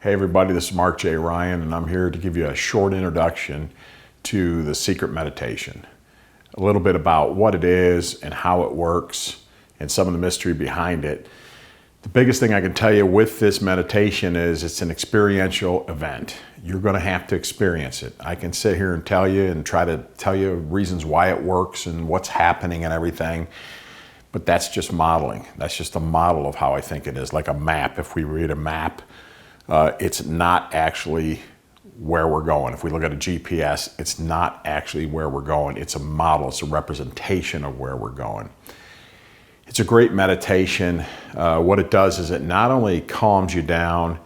Hey everybody, this is Mark J. Ryan, and I'm here to give you a short introduction to the secret meditation. A little bit about what it is and how it works and some of the mystery behind it. The biggest thing I can tell you with this meditation is it's an experiential event. You're going to have to experience it. I can sit here and tell you and try to tell you reasons why it works and what's happening and everything, but that's just modeling. That's just a model of how I think it is, like a map. If we read a map, it's not actually where we're going. If we look at a GPS, it's not actually where we're going. It's a model. It's a representation of where we're going. It's a great meditation. What it does is it not only calms you down,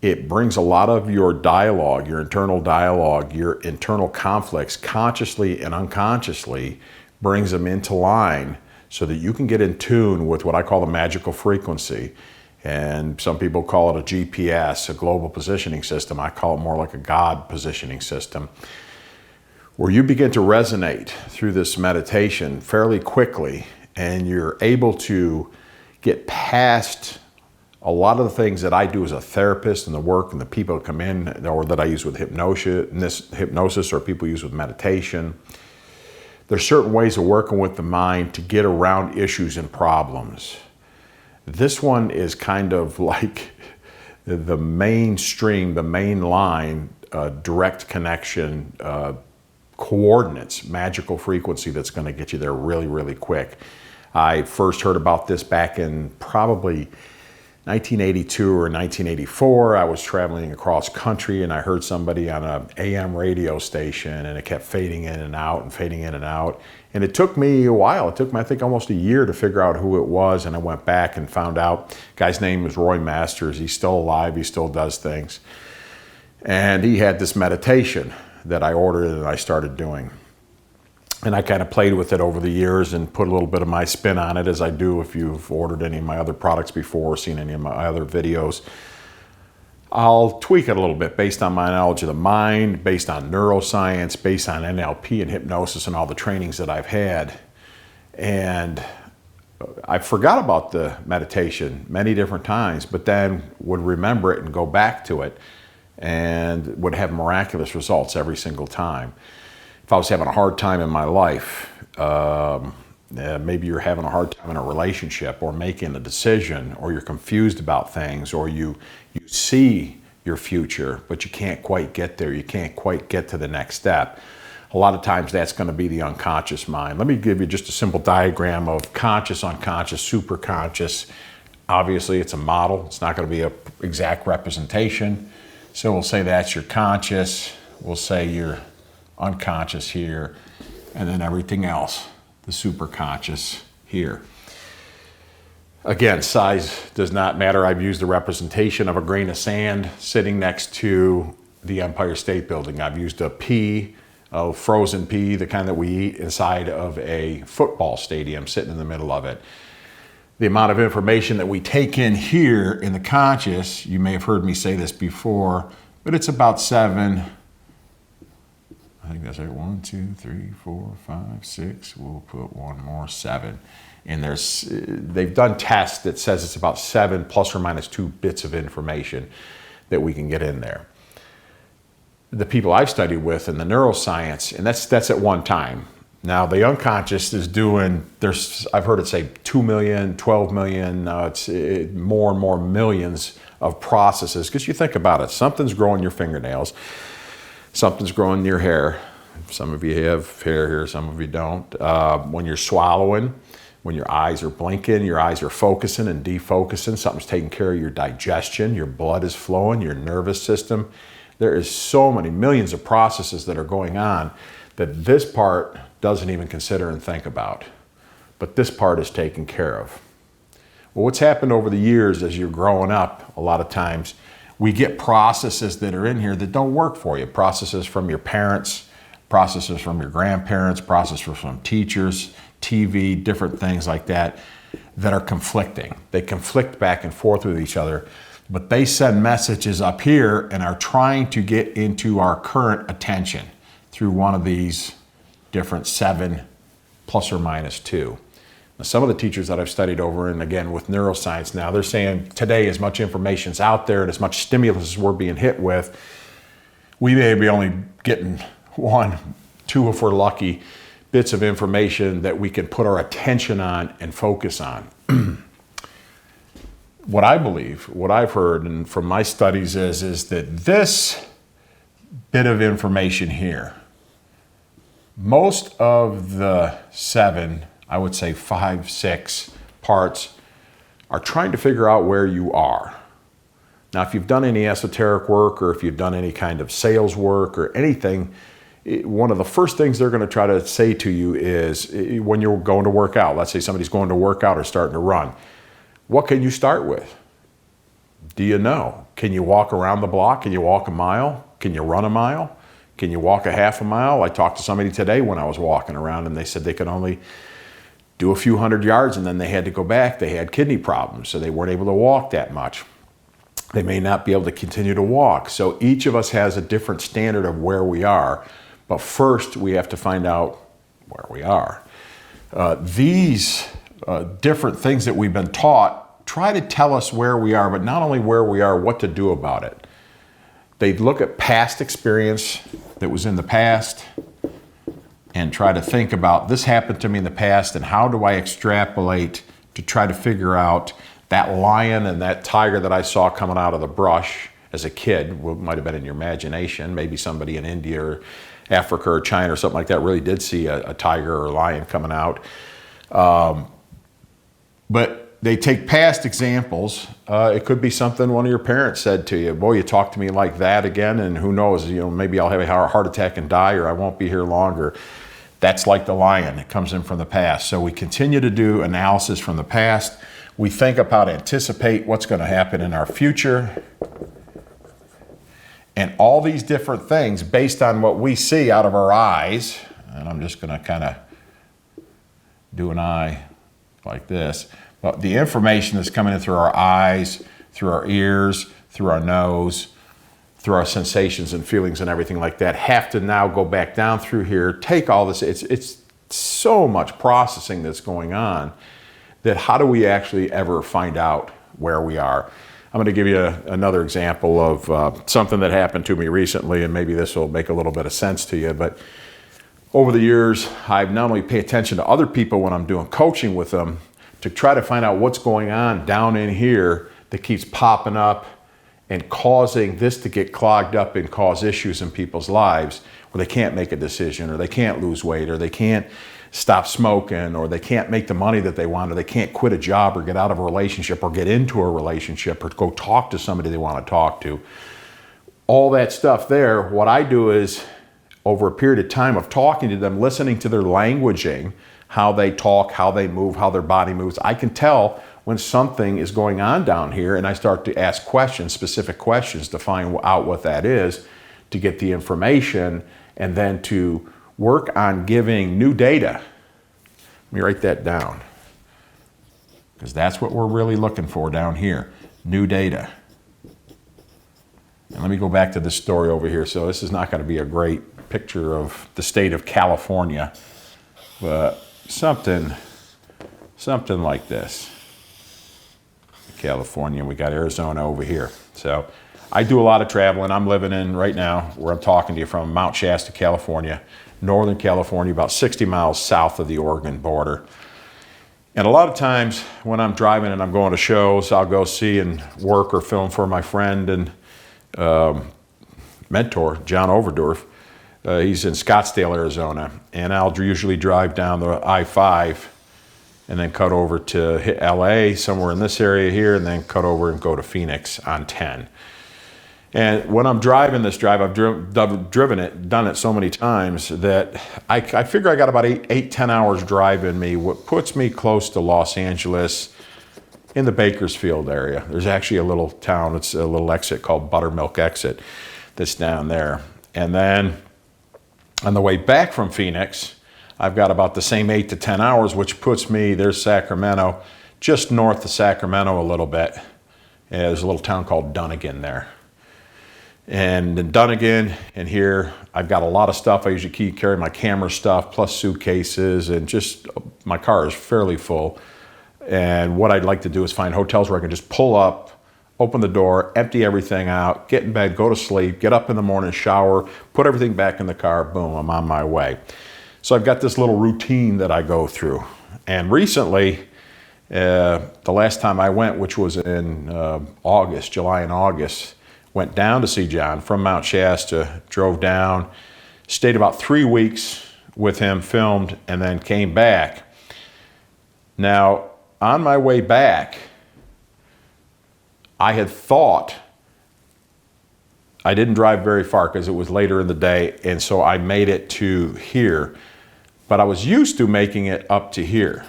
it brings a lot of your dialogue, your internal conflicts, consciously and unconsciously, brings them into line so that you can get in tune with what I call the magical frequency. And some people call it a GPS, a global positioning system. I call it more like a God positioning system, where you begin to resonate through this meditation fairly quickly, and you're able to get past a lot of the things that I do as a therapist and the work and the people that come in, or that I use with hypnosis or people use with meditation. There's certain ways of working with the mind to get around issues and problems. This one is kind of like the mainstream, the main line, direct connection, coordinates, magical frequency that's going to get you there really, really quick. I first heard about this back in probably 1982 or 1984. I was traveling across country and I heard somebody on an AM radio station, and it kept fading in and out and fading in and out. And it took me a while. It took me, I think, almost a year to figure out who it was. And I went back and found out. The guy's name was Roy Masters. He's still alive. He still does things. And he had this meditation that I ordered and I started doing. And I kind of played with it over the years and put a little bit of my spin on it, as I do if you've ordered any of my other products before or seen any of my other videos. I'll tweak it a little bit based on my knowledge of the mind, based on neuroscience, based on NLP and hypnosis and all the trainings that I've had. And I forgot about the meditation many different times, but then would remember it and go back to it and would have miraculous results every single time. If I was having a hard time in my life, maybe you're having a hard time in a relationship or making a decision, or you're confused about things, or you see your future, but you can't quite get there. You can't quite get to the next step. A lot of times that's going to be the unconscious mind. Let me give you just a simple diagram of conscious, unconscious, superconscious. Obviously, it's a model. It's not going to be an exact representation. So we'll say that's your conscious. We'll say your unconscious here, and then everything else, the superconscious here. Again, size does not matter. I've used the representation of a grain of sand sitting next to the Empire State Building. I've used a pea, a frozen pea, the kind that we eat, inside of a football stadium, sitting in the middle of it. The amount of information that we take in here in the conscious, you may have heard me say this before, but it's about 7. I think that's right. 1, 2, 3, 4, 5, 6. We'll put one more, 7. And they've done tests that says it's about 7 plus or minus 2 bits of information that we can get in there. The people I've studied with in the neuroscience, and that's at one time. Now the unconscious is doing, I've heard it say 2 million, 12 million, more and more millions of processes. Because you think about it, something's growing your fingernails. Something's growing in your hair. Some of you have hair here, some of you don't. When you're swallowing, when your eyes are blinking, your eyes are focusing and defocusing, something's taking care of your digestion, your blood is flowing, your nervous system. There is so many millions of processes that are going on that this part doesn't even consider and think about. But this part is taken care of. Well, what's happened over the years as you're growing up, a lot of times, we get processes that are in here that don't work for you. Processes from your parents, processes from your grandparents, processes from teachers, TV, different things like that are conflicting. They conflict back and forth with each other, but they send messages up here and are trying to get into our current attention through one of these different 7 plus or minus 2. Now, some of the teachers that I've studied over, and again with neuroscience now, they're saying today as much information's out there and as much stimulus as we're being hit with, we may be only getting 1, 2 if we're lucky, bits of information that we can put our attention on and focus on. What I believe, what I've heard and from my studies is that this bit of information here, most of the 7, I would say 5, 6 parts are trying to figure out where you are. Now, if you've done any esoteric work or if you've done any kind of sales work or anything, one of the first things they're going to try to say to you is when you're going to work out, let's say somebody's going to work out or starting to run, what can you start with? Do you know? Can you walk around the block? Can you walk a mile? Can you run a mile? Can you walk a half a mile? I talked to somebody today when I was walking around and they said they could only do a few hundred yards and then they had to go back. They had kidney problems, so they weren't able to walk that much. They may not be able to continue to walk. So each of us has a different standard of where we are, but first we have to find out where we are. These different things that we've been taught try to tell us where we are, but not only where we are, what to do about it. They look at past experience that was in the past and try to think about this happened to me in the past and how do I extrapolate to try to figure out that lion and that tiger that I saw coming out of the brush as a kid, well, it might have been in your imagination, maybe somebody in India or Africa or China or something like that really did see a tiger or a lion coming out. But they take past examples. It could be something one of your parents said to you. Boy, you talk to me like that again, and who knows, maybe I'll have a heart attack and die, or I won't be here longer. That's like the lion. It comes in from the past. So we continue to do analysis from the past. We think about, anticipate what's going to happen in our future. And all these different things based on what we see out of our eyes, and I'm just going to kind of do an eye like this. But the information that's coming in through our eyes, through our ears, through our nose, through our sensations and feelings and everything like that have to now go back down through here, take all this. It's so much processing that's going on that how do we actually ever find out where we are? I'm going to give you another example of something that happened to me recently, and maybe this will make a little bit of sense to you. But over the years, I've not only paid attention to other people when I'm doing coaching with them to try to find out what's going on down in here that keeps popping up and causing this to get clogged up and cause issues in people's lives where they can't make a decision, or they can't lose weight, or they can't stop smoking, or they can't make the money that they want, or they can't quit a job or get out of a relationship or get into a relationship or go talk to somebody they want to talk to. All that stuff there, what I do is over a period of time of talking to them, listening to their languaging, how they talk, how they move, how their body moves, I can tell when something is going on down here, and I start to ask questions, specific questions to find out what that is, to get the information, and then to work on giving new data. Let me write that down, because that's what we're really looking for down here, new data. And let me go back to this story over here. So this is not going to be a great picture of the state of California, but something like this. California, we got Arizona over here. So I do a lot of traveling. I'm living in right now where I'm talking to you from Mount Shasta, California, Northern California, about 60 miles south of the Oregon border. And a lot of times when I'm driving and I'm going to shows, I'll go see and work or film for my friend and mentor, John Overdorf. He's in Scottsdale, Arizona, and I'll usually drive down the I-5 and then cut over to hit LA, somewhere in this area here, and then cut over and go to Phoenix on 10. And when I'm driving this drive, I've done it so many times that I figure I got about 10 hours drive in me, what puts me close to Los Angeles in the Bakersfield area. There's actually a little town, it's a little exit called Buttermilk Exit that's down there. And then on the way back from Phoenix, I've got about the same 8 to 10 hours, which puts me, there's Sacramento, just north of Sacramento a little bit. There's a little town called Dunnigan there. And then done again. And here I've got a lot of stuff. I usually carry my camera stuff plus suitcases, and just my car is fairly full. And what I'd like to do is find hotels where I can just pull up, open the door, empty everything out, get in bed, go to sleep, get up in the morning, shower, put everything back in the car, boom, I'm on my way. So I've got this little routine that I go through. And recently, the last time I went, which was in August, July and August, went down to see John from Mount Shasta, drove down, stayed about 3 weeks with him, filmed, and then came back. Now, on my way back, I had thought, I didn't drive very far because it was later in the day, and so I made it to here. But I was used to making it up to here.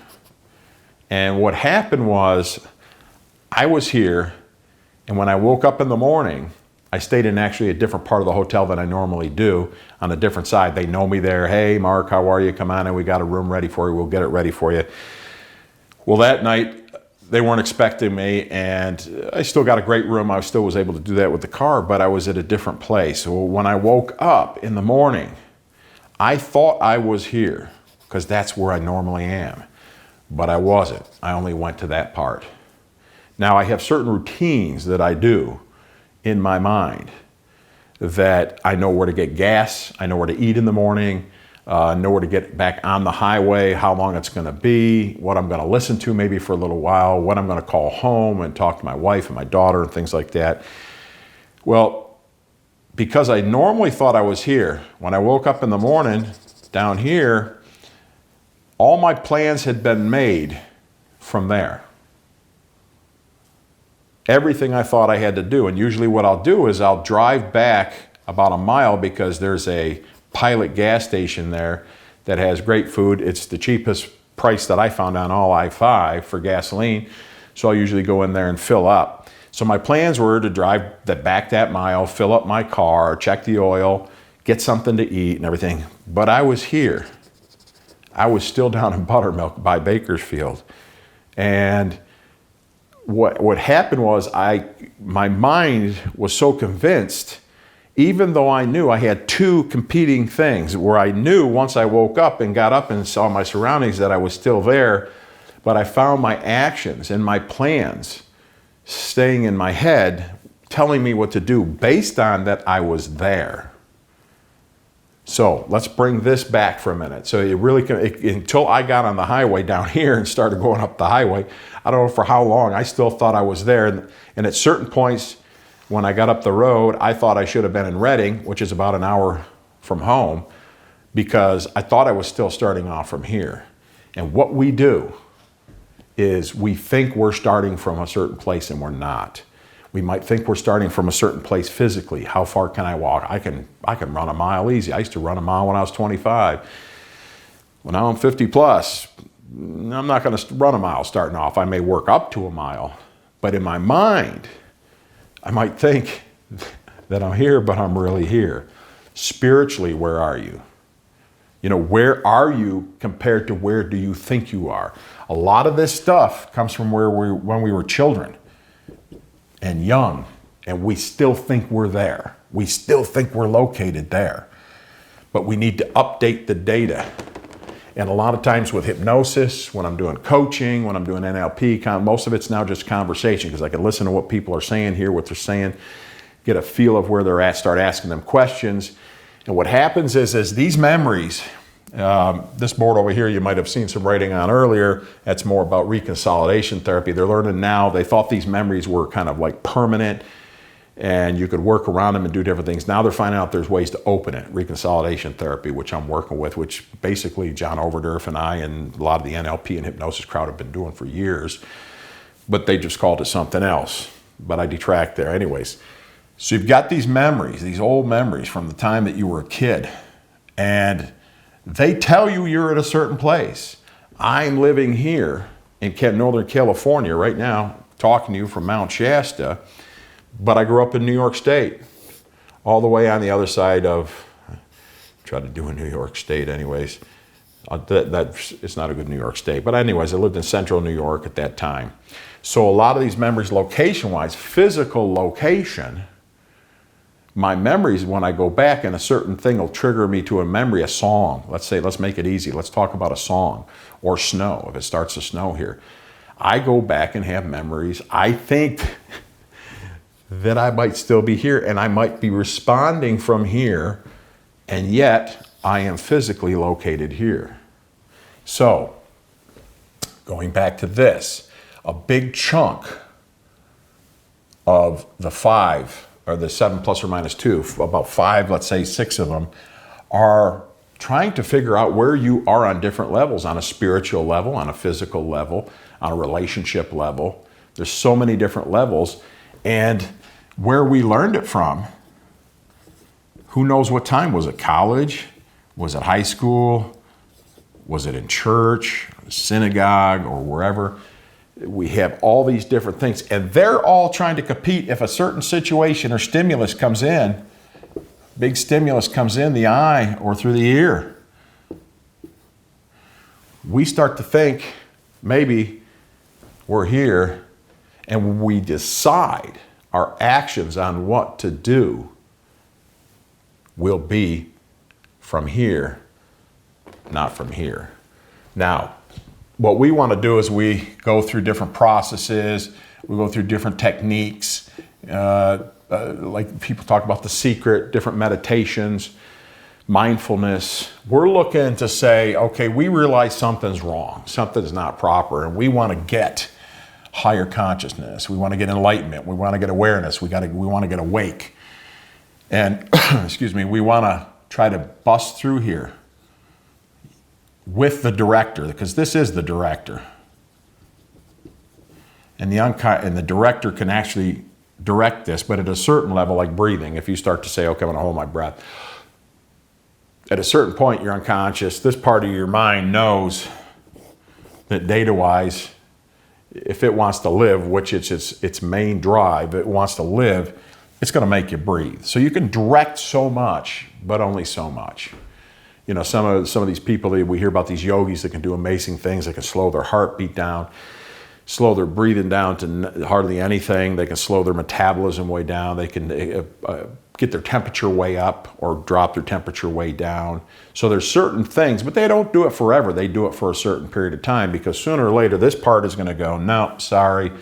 And what happened was, I was here, and when I woke up in the morning, I stayed in actually a different part of the hotel than I normally do, on a different side. They know me there. Hey, Mark, how are you? Come on in, we got a room ready for you. We'll get it ready for you. Well, that night, they weren't expecting me, and I still got a great room. I still was able to do that with the car, but I was at a different place. So when I woke up in the morning, I thought I was here, because that's where I normally am. But I wasn't. I only went to that part. Now, I have certain routines that I do in my mind, that I know where to get gas, I know where to eat in the morning, know where to get back on the highway, how long it's going to be, what I'm going to listen to maybe for a little while, when I'm going to call home and talk to my wife and my daughter and things like that. Well, because I normally thought I was here, when I woke up in the morning down here, all my plans had been made from there. Everything I thought I had to do. And usually what I'll do is I'll drive back about a mile, because there's a Pilot gas station there that has great food. It's the cheapest price that I found on all I-5 for gasoline. So I'll usually go in there and fill up. So my plans were to drive back that mile, fill up my car, check the oil, get something to eat and everything. But I was here. I was still down in Buttermilk by Bakersfield. And what happened was, my mind was so convinced, even though I knew I had two competing things, where I knew once I woke up and got up and saw my surroundings that I was still there, but I found my actions and my plans staying in my head, telling me what to do based on that I was there. So let's bring this back for a minute. So you really can, until I got on the highway down here and started going up the highway, I don't know for how long, I still thought I was there. And at certain points, when I got up the road, I thought I should have been in Reading, which is about an hour from home, because I thought I was still starting off from here. And what we do is we think we're starting from a certain place, and we're not. We might think we're starting from a certain place physically. How far can I walk? I can run a mile easy. I used to run a mile when I was 25. When I'm 50 plus, I'm not going to run a mile starting off. I may work up to a mile, but in my mind, I might think that I'm here, but I'm really here. Spiritually, where are you? You know, where are you compared to where do you think you are? A lot of this stuff comes from when we were children and young, and we still think we're there. We still think we're located there. But we need to update the data. And a lot of times with hypnosis, when I'm doing coaching, when I'm doing NLP, most of it's now just conversation, because I can listen to what people are saying, hear what they're saying, get a feel of where they're at, start asking them questions. And what happens is these memories, this board over here you might have seen some writing on earlier, that's more about reconsolidation therapy. They're learning now, they thought these memories were kind of like permanent and you could work around them and do different things. Now they're finding out there's ways to open it. Reconsolidation therapy, which I'm working with, which basically John Overdurf and I and a lot of the NLP and hypnosis crowd have been doing for years, but they just called it something else. But I detract there anyways. So you've got these memories, these old memories from the time that you were a kid, and they tell you you're at a certain place. I'm living here in Northern California right now, talking to you from Mount Shasta, but I grew up in New York State, all the way on the other side of, try to do a New York State anyways. It's not a good New York State, but anyways, I lived in central New York at that time. So a lot of these memories, location-wise, physical location, my memories, when I go back and a certain thing will trigger me to a memory, a song. Let's make it easy. Let's talk about a song or snow, if it starts to snow here. I go back and have memories. I think that I might still be here and I might be responding from here, and yet I am physically located here. So, going back to this, a big chunk of the 5, or the 7 plus or minus 2, about 5, let's say 6 of them, are trying to figure out where you are on different levels, on a spiritual level, on a physical level, on a relationship level. There's so many different levels, and where we learned it from, who knows what time? Was it college? Was it high school? Was it in church, synagogue, or wherever? We have all these different things, and they're all trying to compete. If a certain situation or stimulus comes in, big stimulus comes in the eye or through the ear, we start to think maybe we're here, and we decide our actions on what to do will be from here, not from here. Now, what we want to do is we go through different processes, we go through different techniques, like people talk about the secret, different meditations, mindfulness. We're looking to say, okay, we realize something's wrong, something's not proper, and we want to get higher consciousness, we want to get enlightenment, we want to get awareness, we want to get awake. And, excuse me, we want to try to bust through here with the director, because this is the director. And the director can actually direct this, but at a certain level, like breathing, if you start to say, okay, I'm going to hold my breath. At a certain point, you're unconscious. This part of your mind knows that data-wise, if it wants to live, which it's its main drive, it wants to live, it's going to make you breathe. So you can direct so much, but only so much. You know, some of these people, we hear about these yogis that can do amazing things. They can slow their heartbeat down, slow their breathing down to hardly anything. They can slow their metabolism way down. They can get their temperature way up or drop their temperature way down. So there's certain things, but they don't do it forever. They do it for a certain period of time, because sooner or later this part is going to go, no, sorry,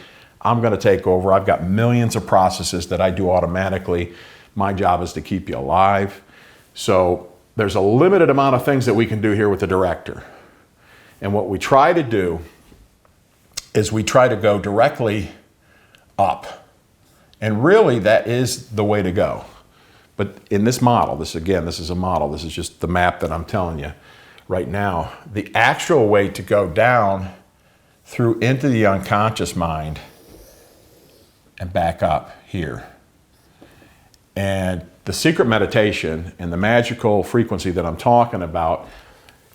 I'm going to take over. I've got millions of processes that I do automatically. My job is to keep you alive. So there's a limited amount of things that we can do here with the director. And what we try to do is we try to go directly up. And really that is the way to go. But in this model, this is a model. This is just the map that I'm telling you right now. The actual way to go down through into the unconscious mind and back up here. And the secret meditation and the magical frequency that I'm talking about,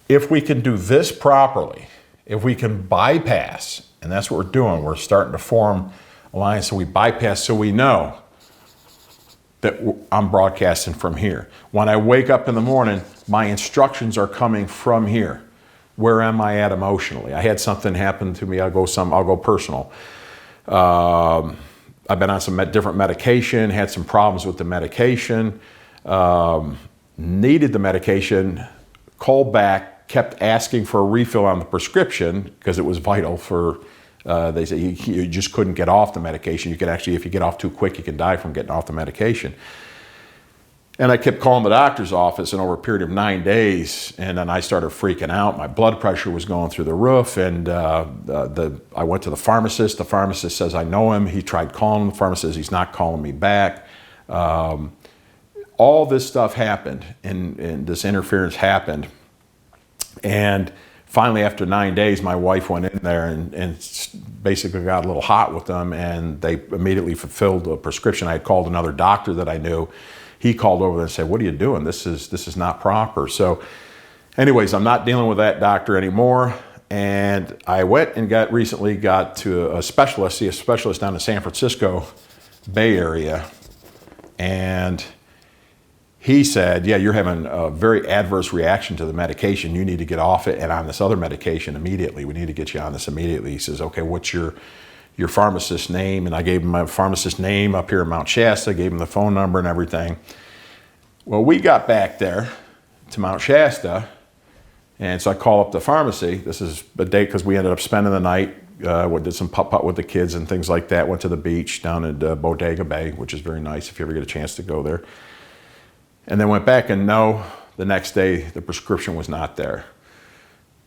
if we can do this properly, if we can bypass, and that's what we're doing, we're starting to form alliance, so we bypass, so we know that I'm broadcasting from here. When I wake up in the morning, my instructions are coming from here. Where am I at emotionally? I had something happen to me, I'll go personal. I've been on some different medication, had some problems with the medication, needed the medication, called back, kept asking for a refill on the prescription because it was vital for, they say you just couldn't get off the medication. You could actually, if you get off too quick, you can die from getting off the medication. And I kept calling the doctor's office, and over a period of 9 days, and then I started freaking out. My blood pressure was going through the roof, and I went to the pharmacist. The pharmacist says, I know him. He tried calling the pharmacist says he's not calling me back. All this stuff happened, and this interference happened. And finally, after 9 days, my wife went in there and basically got a little hot with them, and they immediately fulfilled the prescription. I had called another doctor that I knew. He called over there and said, what are you doing? This is not proper. So anyways, I'm not dealing with that doctor anymore. And I went and recently got to a specialist down in the San Francisco Bay Area. And he said, yeah, you're having a very adverse reaction to the medication. You need to get off it and on this other medication immediately. We need to get you on this immediately. He says, okay, what's your your pharmacist's name. And I gave him my pharmacist's name up here in Mount Shasta, gave him the phone number and everything. Well, we got back there to Mount Shasta, and so I call up the pharmacy. This is a day because we ended up spending the night. We did some putt-putt with the kids and things like that. Went to the beach down at Bodega Bay, which is very nice if you ever get a chance to go there. And then went back, and no, the next day the prescription was not there.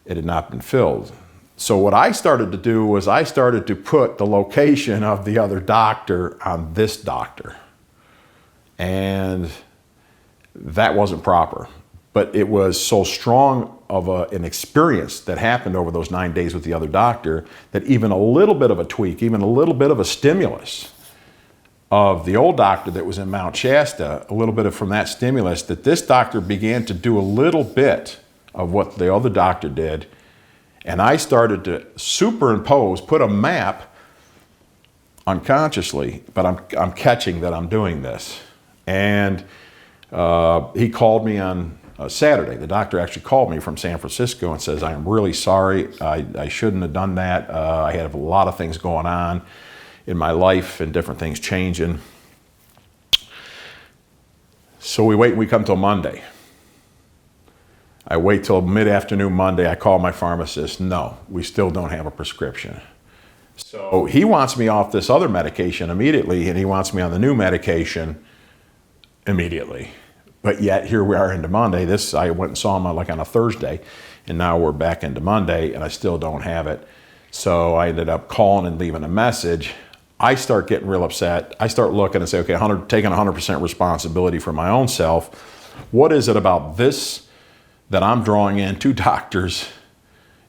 It had not been filled. So what I started to do was I started to put the location of the other doctor on this doctor. And that wasn't proper. But it was so strong of an experience that happened over those 9 days with the other doctor that even a little bit of a tweak, even a little bit of a stimulus of the old doctor that was in Mount Shasta, a little bit from that stimulus, that this doctor began to do a little bit of what the other doctor did. And I started to superimpose, put a map unconsciously, but I'm catching that I'm doing this. And he called me on Saturday. The doctor actually called me from San Francisco and says, I am really sorry. I shouldn't have done that. I had a lot of things going on in my life and different things changing. So we wait and we come till Monday. I wait till mid-afternoon Monday. I call my pharmacist. No, we still don't have a prescription. So he wants me off this other medication immediately, and he wants me on the new medication immediately. But yet here we are into Monday. I went and saw him on a Thursday, and now we're back into Monday, and I still don't have it. So I ended up calling and leaving a message. I start getting real upset. I start looking and say, okay, taking 100% responsibility for my own self. What is it about this that I'm drawing in two doctors?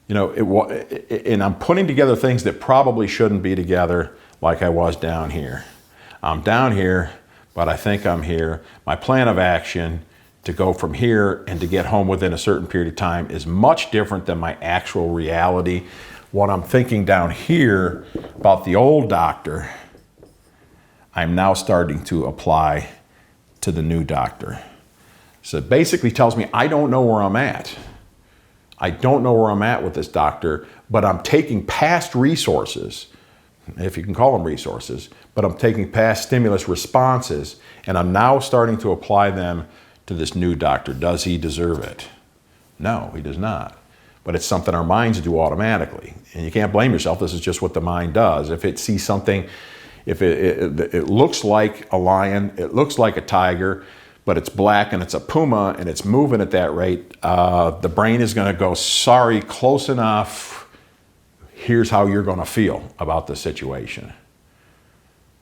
And I'm putting together things that probably shouldn't be together, like I was down here. I'm down here, but I think I'm here. My plan of action to go from here and to get home within a certain period of time is much different than my actual reality. What I'm thinking down here about the old doctor, I'm now starting to apply to the new doctor. So it basically tells me I don't know where I'm at. I don't know where I'm at with this doctor, but I'm taking past resources, if you can call them resources, but I'm taking past stimulus responses, and I'm now starting to apply them to this new doctor. Does he deserve it? No, he does not. But it's something our minds do automatically. And you can't blame yourself. This is just what the mind does. If it sees something, if it looks like a lion, it looks like a tiger, but it's black and it's a puma and it's moving at that rate, the brain is going to go, sorry, close enough. Here's how you're going to feel about the situation.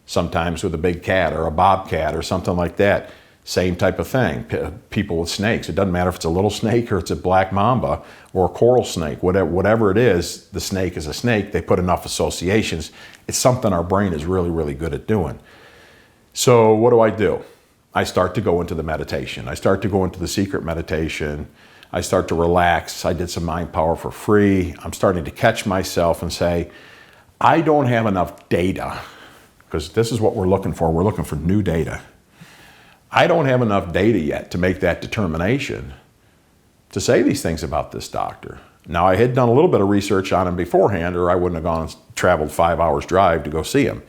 Sometimes with a big cat or a bobcat or something like that, same type of thing. People with snakes, it doesn't matter if it's a little snake or it's a black mamba or a coral snake, whatever it is, the snake is a snake. They put enough associations. It's something our brain is really, really good at doing. So what do? I start to go into the meditation. I start to go into the secret meditation. I start to relax. I did some mind power for free. I'm starting to catch myself and say, I don't have enough data, because this is what we're looking for. We're looking for new data. I don't have enough data yet to make that determination to say these things about this doctor. Now, I had done a little bit of research on him beforehand, or I wouldn't have gone and traveled 5 hours drive to go see him,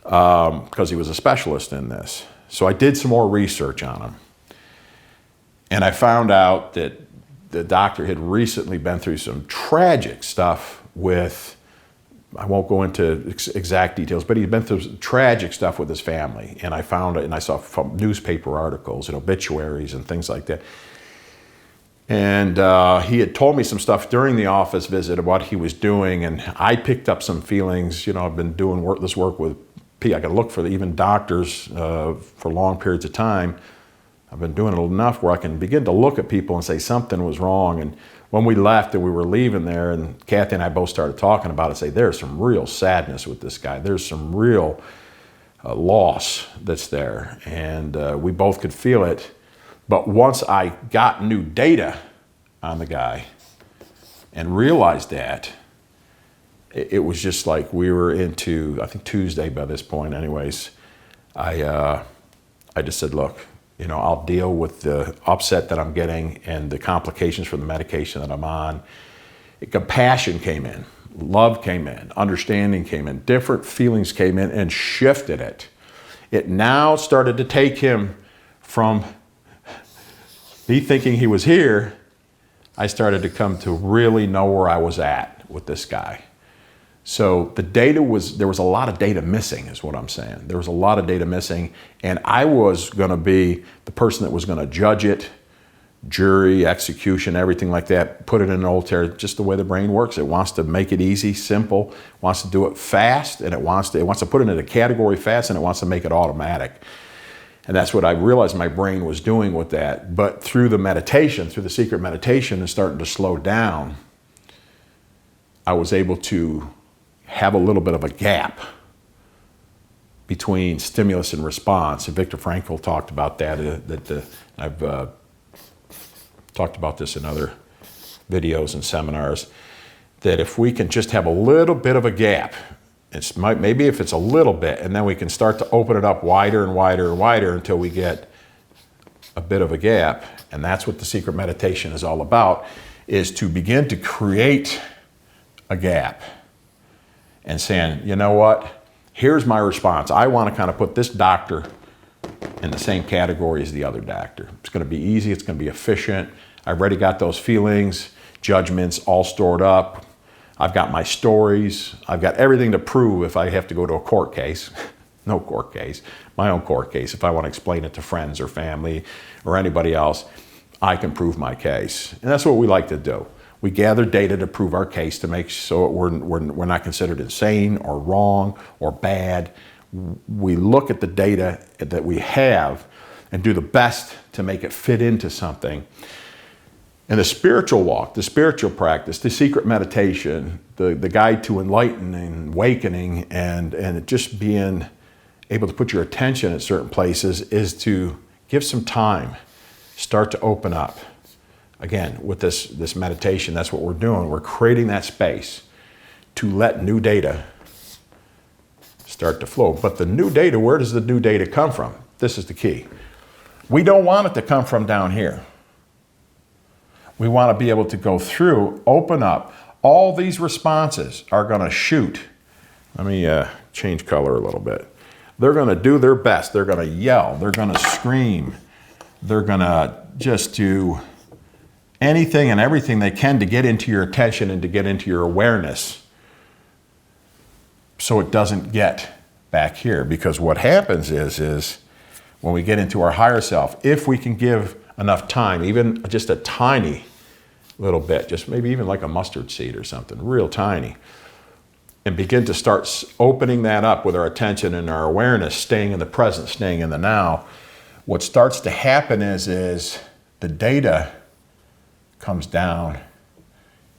because he was a specialist in this. So I did some more research on him. And I found out that the doctor had recently been through some tragic stuff with, I won't go into exact details, but he'd been through some tragic stuff with his family. And I found it, and I saw from newspaper articles and obituaries and things like that. And he had told me some stuff during the office visit of what he was doing, and I picked up some feelings. I've been doing this work with I can look for even doctors for long periods of time. I've been doing it enough where I can begin to look at people and say something was wrong. And when we left and we were leaving there, and Kathy and I both started talking about it, say there's some real sadness with this guy. There's some real loss that's there. And we both could feel it. But once I got new data on the guy and realized that, it was just like we were into, I think Tuesday by this point anyways, I just said, look, I'll deal with the upset that I'm getting and the complications from the medication that I'm on. Compassion came in. Love came in, understanding came in, different feelings came in and shifted it. It now started to take him from me thinking he was here. I started to come to really know where I was at with this guy. So the data there was a lot of data missing is what I'm saying. There was a lot of data missing, and I was gonna be the person that was gonna judge it, jury, execution, everything like that, put it in an old terror, just the way the brain works. It wants to make it easy, simple, wants to do it fast, and it wants to put it in a category fast, and it wants to make it automatic. And that's what I realized my brain was doing with that. But through the meditation, through the secret meditation and starting to slow down, I was able to have a little bit of a gap between stimulus and response. And Viktor Frankl talked about that. I've talked about this in other videos and seminars, that if we can just have a little bit of a gap, maybe if it's a little bit, and then we can start to open it up wider and wider and wider until we get a bit of a gap. And that's what the secret meditation is all about, is to begin to create a gap and saying, you know what, here's my response. I want to kind of put this doctor in the same category as the other doctor. It's going to be easy, it's going to be efficient. I've already got those feelings, judgments all stored up. I've got my stories. I've got everything to prove if I have to go to a court case. No court case, my own court case. If I want to explain it to friends or family or anybody else, I can prove my case. And that's what we like to do. We gather data to prove our case, to make so we're not considered insane or wrong or bad. We look at the data that we have and do the best to make it fit into something. And the spiritual walk, the spiritual practice, the secret meditation, the guide to enlightening and awakening, and just being able to put your attention at certain places, is to give some time, start to open up. Again, with this meditation, that's what we're doing. We're creating that space to let new data start to flow. But the new data, where does the new data come from? This is the key. We don't want it to come from down here. We want to be able to go through, open up. All these responses are going to shoot. Let me change color a little bit. They're going to do their best. They're going to yell. They're going to scream. They're going to just do anything and everything they can to get into your attention and to get into your awareness, so it doesn't get back here. Because what happens is when we get into our higher self, if we can give enough time, even just a tiny little bit, just maybe even like a mustard seed or something, real tiny, and begin to start opening that up with our attention and our awareness, staying in the present, staying in the now, what starts to happen is the data comes down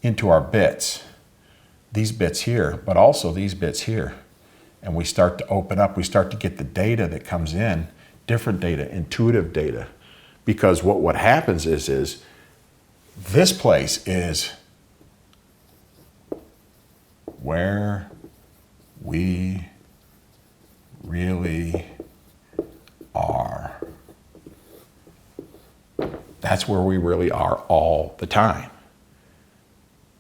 into our bits, these bits here, but also these bits here. And we start to open up, we start to get the data that comes in, different data, intuitive data. Because what happens is this place is where we really are. That's where we really are all the time.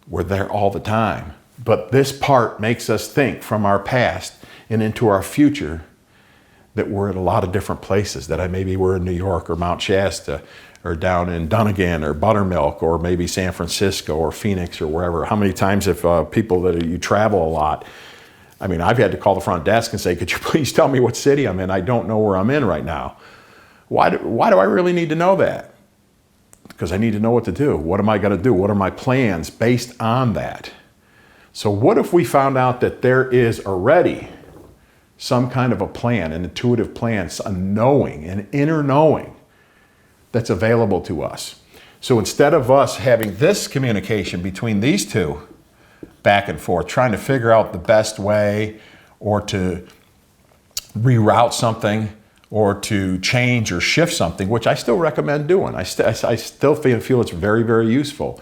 We're there all the time. But this part makes us think from our past and into our future that we're at a lot of different places, that maybe we're in New York or Mount Shasta or down in Dunnigan or Buttermilk or maybe San Francisco or Phoenix or wherever. How many times if people that you travel a lot, I mean, I've had to call the front desk and say, could you please tell me what city I'm in? I don't know where I'm in right now. Why do I really need to know that? Because I need to know what to do. What am I going to do? What are my plans based on that? So what if we found out that there is already some kind of a plan, an intuitive plan, a knowing, an inner knowing that's available to us? So instead of us having this communication between these two back and forth, trying to figure out the best way or to reroute something or to change or shift something, which I still recommend doing. I still feel it's very, very useful.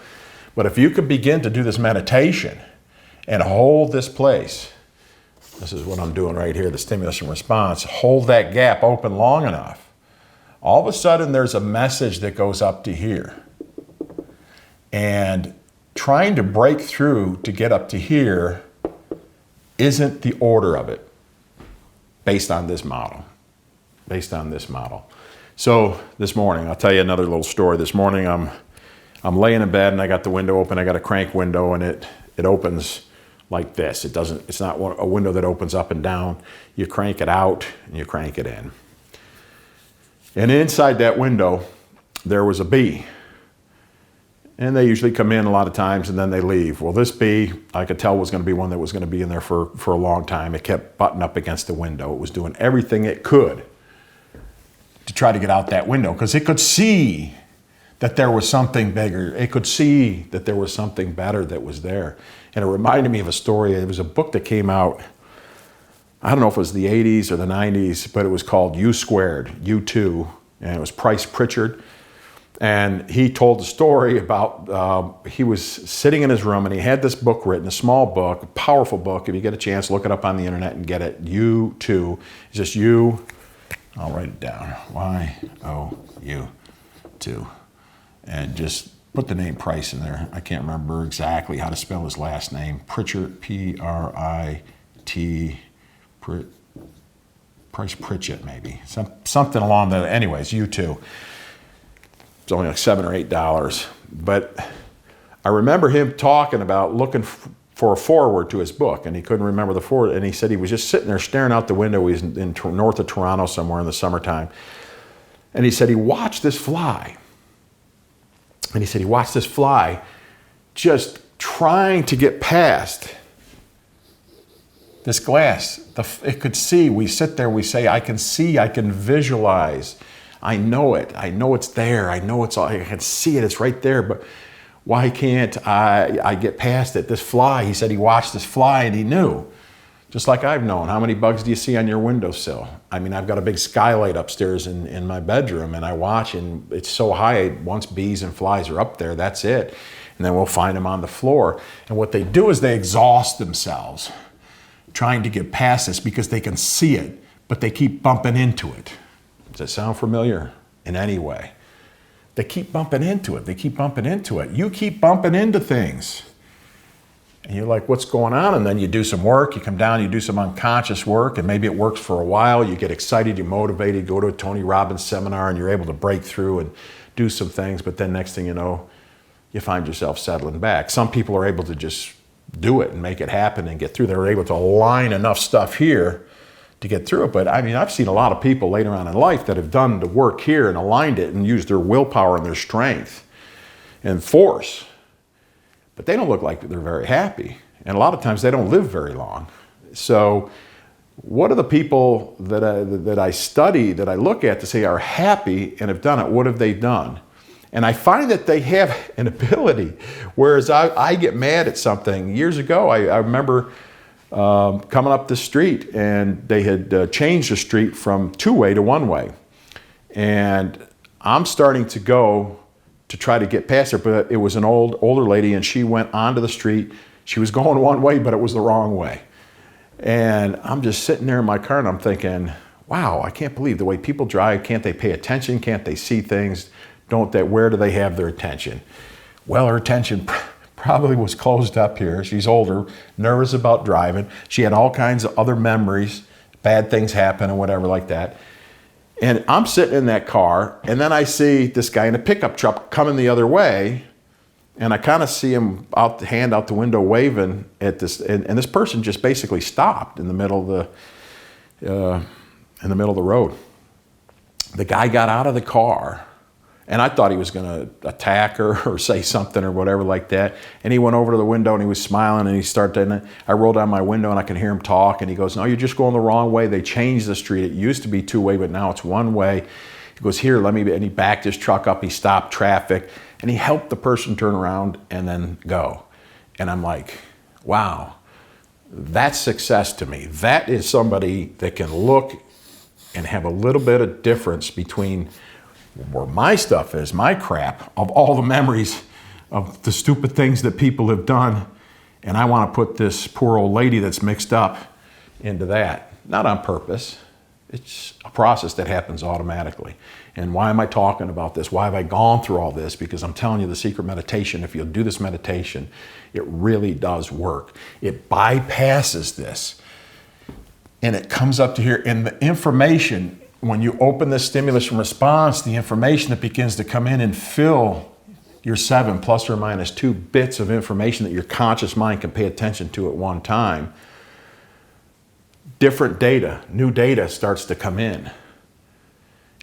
But if you could begin to do this meditation and hold this place, this is what I'm doing right here, the stimulus and response, hold that gap open long enough, all of a sudden there's a message that goes up to here. And trying to break through to get up to here isn't the order of it based on this model. So this morning, I'll tell you another little story. This morning I'm laying in bed and I got the window open. I got a crank window and it opens like this. It's not a window that opens up and down. You crank it out and you crank it in. And inside that window, there was a bee. And they usually come in a lot of times and then they leave. Well, this bee, I could tell was going to be one that was going to be in there for a long time. It kept butting up against the window. It was doing everything it could to try to get out that window because it could see that there was something bigger. It could see that there was something better that was there. And it reminded me of a story. It was a book that came out, I don't know if it was the 80s or the 90s, but it was called U Squared, U2, and it was Pritchard. And he told the story about, he was sitting in his room and he had this book written, a small book, a powerful book. If you get a chance, look it up on the internet and get it. U2, it's just U, I'll write it down, Y-O-U-2. And just put the name Price in there. I can't remember exactly how to spell his last name. Pritchard, P-R-I-T, Price Pritchard maybe. Something along that, anyways, U2. It's only like $7 or $8. But I remember him talking about looking for a foreword to his book, and he couldn't remember the foreword. And he said he was just sitting there staring out the window. He's in north of Toronto somewhere in the summertime. And he said he watched this fly. And he said he watched this fly just trying to get past this glass. It could see. We sit there, we say, I can see, I can visualize. I know it. I know it's there. I know it's all, I can see it. It's right there. But why can't I get past it? This fly, he said he watched this fly and he knew. Just like I've known. How many bugs do you see on your windowsill? I mean, I've got a big skylight upstairs in my bedroom and I watch and it's so high, once bees and flies are up there, that's it. And then we'll find them on the floor. And what they do is they exhaust themselves trying to get past this because they can see it, but they keep bumping into it. Does that sound familiar in any way? They keep bumping into it. They keep bumping into it. You keep bumping into things. And you're like, what's going on? And then you do some work, you come down, you do some unconscious work, and maybe it works for a while. You get excited, you're motivated, go to a Tony Robbins seminar, and you're able to break through and do some things. But then next thing you know, you find yourself settling back. Some people are able to just do it and make it happen and get through. They're able to align enough stuff here to get through it. But I mean, I've seen a lot of people later on in life that have done the work here and aligned it and used their willpower and their strength and force. But they don't look like they're very happy. And a lot of times they don't live very long. So what are the people that I study, that I look at to say are happy and have done it? What have they done? And I find that they have an ability, whereas I get mad at something. Years ago, I remember coming up the street and they had changed the street from two-way to one-way. And I'm starting to go to try to get past her, but it was an older lady and she went onto the street. She was going one way, but it was the wrong way. And I'm just sitting there in my car and I'm thinking, wow, I can't believe the way people drive. Can't they pay attention? Can't they see things? Where do they have their attention? Well, her attention probably was closed up here. She's older, nervous about driving. She had all kinds of other memories, bad things happen and whatever like that. And I'm sitting in that car, and then I see this guy in a pickup truck coming the other way, and I kind of see him hand out the window waving at this, and this person just basically stopped in the middle of the road. The guy got out of the car, and I thought he was going to attack her or say something or whatever like that. And he went over to the window and he was smiling and he started, and I rolled down my window and I can hear him talk. And he goes, no, you're just going the wrong way. They changed the street. It used to be two-way, but now it's one way. He goes, here, and he backed his truck up. He stopped traffic and he helped the person turn around and then go. And I'm like, wow, that's success to me. That is somebody that can look and have a little bit of difference between where my stuff is, my crap, of all the memories of the stupid things that people have done. And I want to put this poor old lady that's mixed up into that. Not on purpose, It's a process that happens automatically. And why am I talking about this? Why have I gone through all this? Because I'm telling you, the secret meditation, if you'll do this meditation, it really does work. It bypasses this. And it comes up to here. And the information, when you open this stimulus and response, the information that begins to come in and fill your 7 plus or minus 2 bits of information that your conscious mind can pay attention to at one time, different data, new data starts to come in.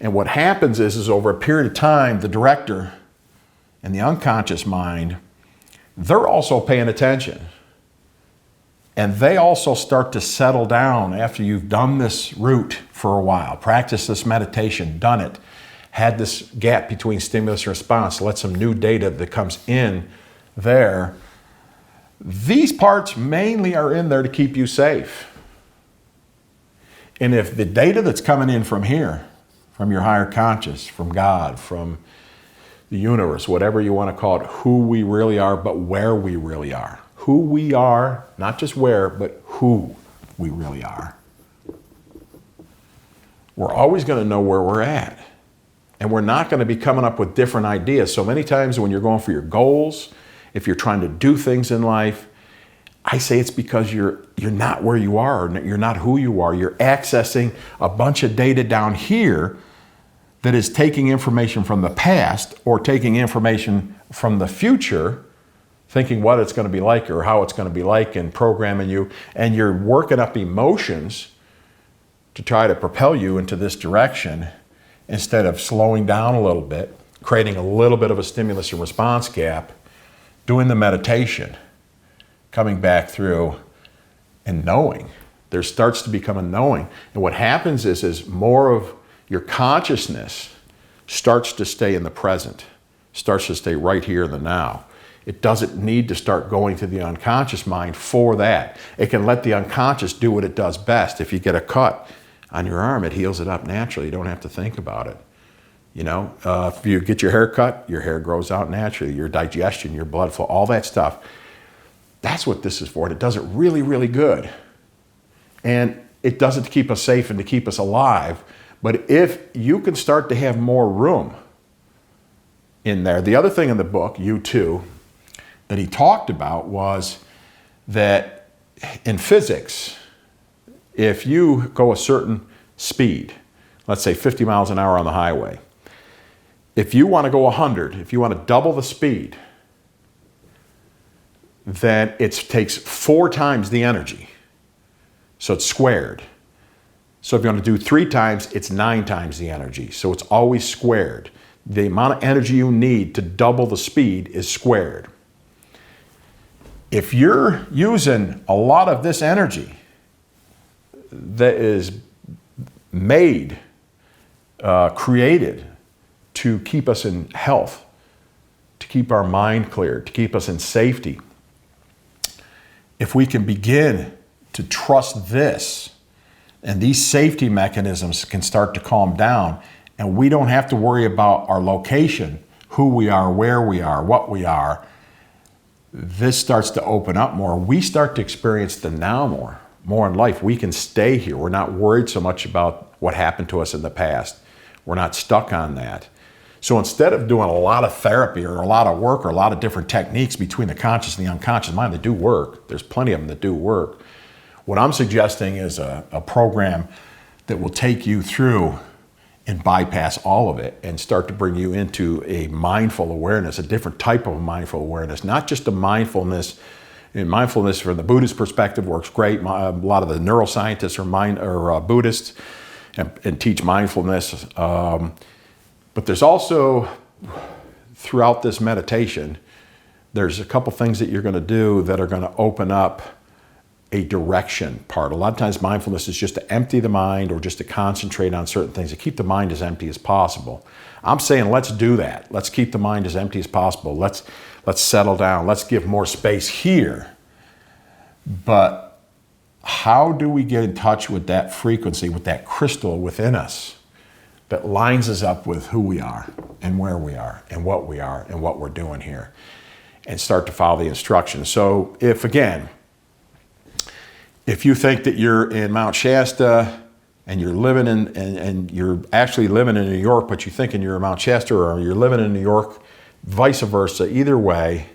And what happens is over a period of time, the director and the unconscious mind, they're also paying attention. And they also start to settle down after you've done this route for a while, practiced this meditation, done it, had this gap between stimulus and response, let some new data that comes in there. These parts mainly are in there to keep you safe. And if the data that's coming in from here, from your higher conscious, from God, from the universe, whatever you want to call it, who we really are, but where we really are. Who we are, not just where, but who we really are. We're always going to know where we're at. And we're not going to be coming up with different ideas. So many times when you're going for your goals, if you're trying to do things in life, I say it's because you're not where you are, you're not who you are. You're accessing a bunch of data down here that is taking information from the past or taking information from the future, thinking what it's going to be like or how it's going to be like and programming you. And you're working up emotions to try to propel you into this direction instead of slowing down a little bit, creating a little bit of a stimulus and response gap, doing the meditation, coming back through and knowing. There starts to become a knowing. And what happens is more of your consciousness starts to stay in the present, starts to stay right here in the now. It doesn't need to start going to the unconscious mind for that. It can let the unconscious do what it does best. If you get a cut on your arm, it heals it up naturally. You don't have to think about it. You know, if you get your hair cut, your hair grows out naturally. Your digestion, your blood flow, all that stuff. That's what this is for. And it does it really, really good. And it does it to keep us safe and to keep us alive. But if you can start to have more room in there. The other thing in the book, You Too, that he talked about was that in physics, if you go a certain speed, let's say 50 miles an hour on the highway, if you want to go 100, if you want to double the speed, then it takes 4 times the energy. So it's squared. So if you want to do 3 times, it's 9 times the energy. So it's always squared. The amount of energy you need to double the speed is squared. If you're using a lot of this energy that is made, created to keep us in health, to keep our mind clear, to keep us in safety, if we can begin to trust this, and these safety mechanisms can start to calm down, and we don't have to worry about our location, who we are, where we are, what we are, this starts to open up more. We start to experience the now more in life. We can stay here. We're not worried so much about what happened to us in the past. We're not stuck on that. So instead of doing a lot of therapy or a lot of work or a lot of different techniques between the conscious and the unconscious mind that do work, there's plenty of them that do work. What I'm suggesting is a program that will take you through and bypass all of it and start to bring you into a mindful awareness, a different type of mindful awareness, not just a mindfulness. And mindfulness from the Buddhist perspective works great. A lot of the neuroscientists are Buddhists and teach mindfulness. But there's also, throughout this meditation, there's a couple things that you're going to do that are going to open up a direction part. A lot of times mindfulness is just to empty the mind or just to concentrate on certain things, to keep the mind as empty as possible. I'm saying let's do that. Let's keep the mind as empty as possible. Let's settle down. Let's give more space here. But how do we get in touch with that frequency, with that crystal within us that lines us up with who we are and where we are and what we're doing here, and start to follow the instructions? So if you think that you're in Mount Shasta, and you're living in, and you're actually living in New York, but you're thinking you're in Mount Chester, or you're living in New York, vice versa, either way,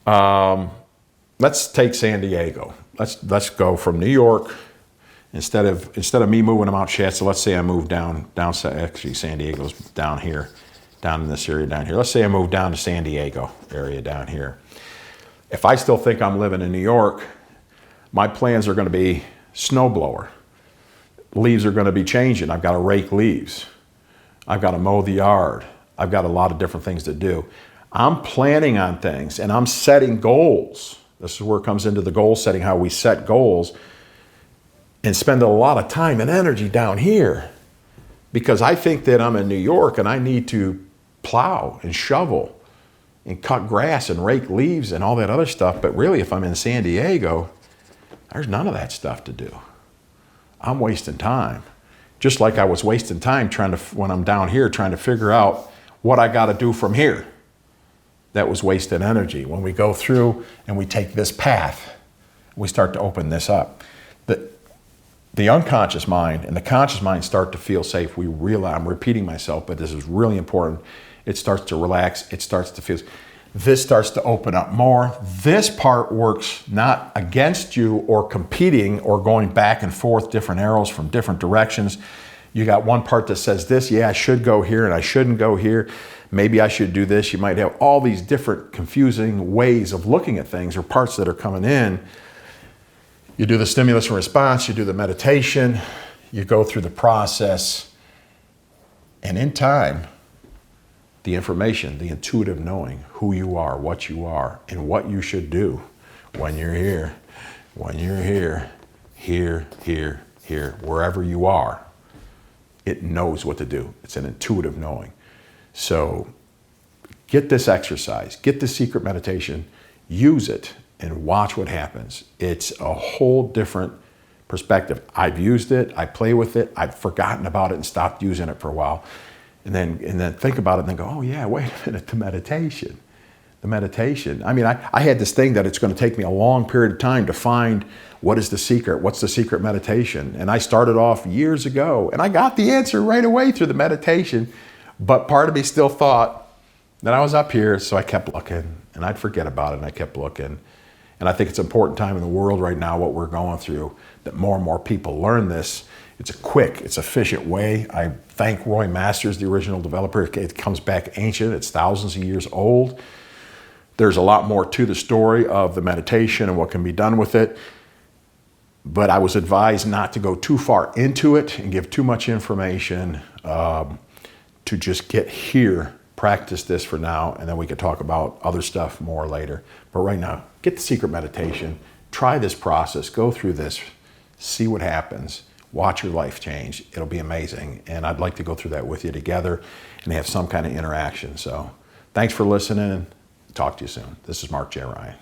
let's take San Diego. Let's go from New York. Instead of me moving to Mount Shasta, let's say I move down. Actually, San Diego's down here, down in this area down here. Let's say I move down to San Diego area down here. If I still think I'm living in New York, my plans are going to be snowblower. Leaves are going to be changing. I've got to rake leaves. I've got to mow the yard. I've got a lot of different things to do. I'm planning on things, and I'm setting goals. This is where it comes into the goal setting, how we set goals, and spend a lot of time and energy down here, because I think that I'm in New York and I need to plow and shovel and cut grass and rake leaves and all that other stuff. But really, if I'm in San Diego, there's none of that stuff to do. I'm wasting time. Just like I was wasting time when I'm down here, trying to figure out what I got to do from here. That was wasted energy. When we go through and we take this path, we start to open this up. The unconscious mind and the conscious mind start to feel safe. We realize, I'm repeating myself, but this is really important. It starts to relax. It starts to feel, this starts to open up more. This part works not against you or competing or going back and forth, different arrows from different directions. You got one part that says this, yeah, I should go here and I shouldn't go here. Maybe I should do this. You might have all these different confusing ways of looking at things, or parts that are coming in. You do the stimulus and response, you do the meditation, you go through the process, and in time, the information, the intuitive knowing who you are, and what you should do when you're here, here, wherever you are, it knows what to do. It's an intuitive knowing. So get this exercise, get the secret meditation, use it, and watch what happens. It's a whole different perspective. I've used it, I play with it, I've forgotten about it and stopped using it for a while. And then think about it and then go, oh yeah, wait a minute, the meditation. I mean, I had this thing that it's going to take me a long period of time to find what is the secret, what's the secret meditation. And I started off years ago and I got the answer right away through the meditation, but part of me still thought that I was up here, so I kept looking and I'd forget about it and I kept looking. And I think it's an important time in the world right now, what we're going through, that more and more people learn this. It's a quick, it's efficient way. I thank Roy Masters, the original developer. It comes back ancient. It's thousands of years old. There's a lot more to the story of the meditation and what can be done with it. But I was advised not to go too far into it and give too much information, to just get here, practice this for now, and then we could talk about other stuff more later. But right now, get the secret meditation, try this process, go through this, see what happens, watch your life change. It'll be amazing. And I'd like to go through that with you together and have some kind of interaction. So thanks for listening. Talk to you soon. This is Mark J. Ryan.